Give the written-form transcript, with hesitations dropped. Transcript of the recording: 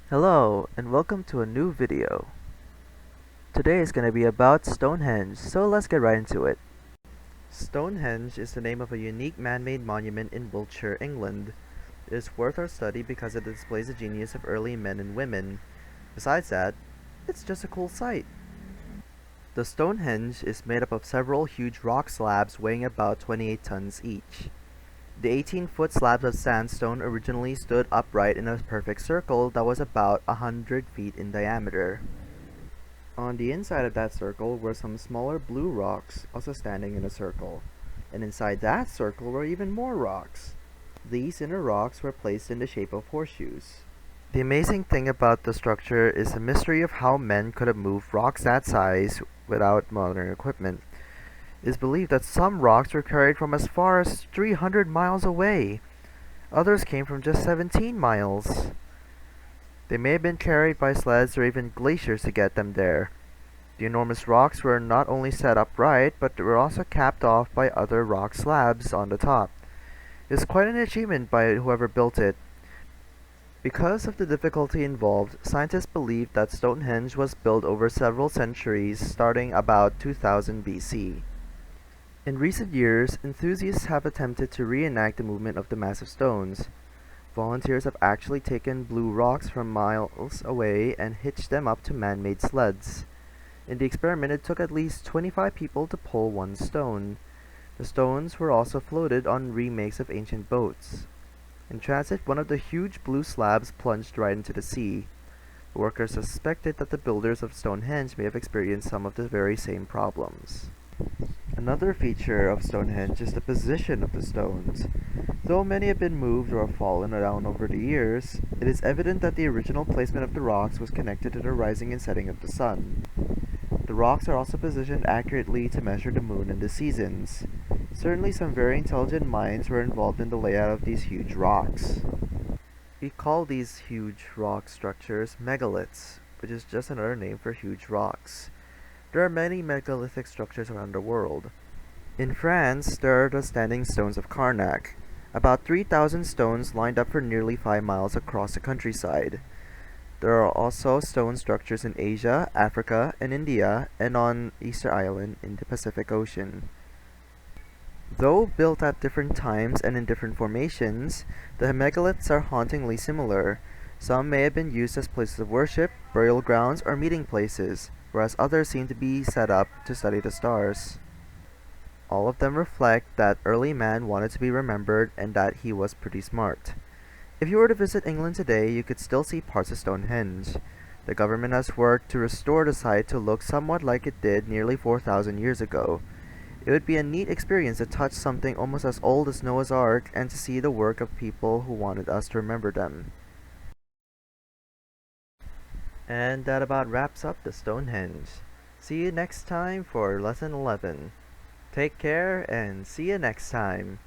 Hello, and welcome to a new video. Today is going to be about Stonehenge, so let's get right into it. Stonehenge is the name of a unique man-made monument in Wiltshire, England. It is worth our study because it displays the genius of early men and women. Besides that, it's just a cool sight. The Stonehenge is made up of several huge rock slabs weighing about 28 tons each. The 18-foot slabs of sandstone originally stood upright in a perfect circle that was about 100 feet in diameter. On the inside of that circle were some smaller blue rocks, also standing in a circle, and inside that circle were even more rocks. These inner rocks were placed in the shape of horseshoes. The amazing thing about the structure is the mystery of how men could have moved rocks that size without modern equipment. It is believed that some rocks were carried from as far as 300 miles away. Others came from just 17 miles. They may have been carried by sleds or even glaciers to get them there. The enormous rocks were not only set upright, but were also capped off by other rock slabs on the top. It is quite an achievement by whoever built it. Because of the difficulty involved, scientists believe that Stonehenge was built over several centuries, starting about 2000 BC. In recent years, enthusiasts have attempted to reenact the movement of the massive stones. Volunteers have actually taken blue rocks from miles away and hitched them up to man-made sleds. In the experiment, it took at least 25 people to pull one stone. The stones were also floated on remakes of ancient boats. In transit, one of the huge blue slabs plunged right into the sea. The workers suspected that the builders of Stonehenge may have experienced some of the very same problems. Another feature of Stonehenge is the position of the stones. Though many have been moved or fallen down over the years, it is evident that the original placement of the rocks was connected to the rising and setting of the sun. The rocks are also positioned accurately to measure the moon and the seasons. Certainly some very intelligent minds were involved in the layout of these huge rocks. We call these huge rock structures megaliths, which is just another name for huge rocks. There are many megalithic structures around the world. In France, there are the standing stones of Karnak, about 3,000 stones lined up for nearly 5 miles across the countryside. There are also stone structures in Asia, Africa, and India, and on Easter Island in the Pacific Ocean. Though built at different times and in different formations, the megaliths are hauntingly similar. Some may have been used as places of worship, burial grounds, or meeting places, whereas others seem to be set up to study the stars. All of them reflect that early man wanted to be remembered and that he was pretty smart. If you were to visit England today, you could still see parts of Stonehenge. The government has worked to restore the site to look somewhat like it did nearly 4,000 years ago. It would be a neat experience to touch something almost as old as Noah's Ark and to see the work of people who wanted us to remember them. And that about wraps up the Stonehenge. See you next time for Lesson 11. Take care and see you next time.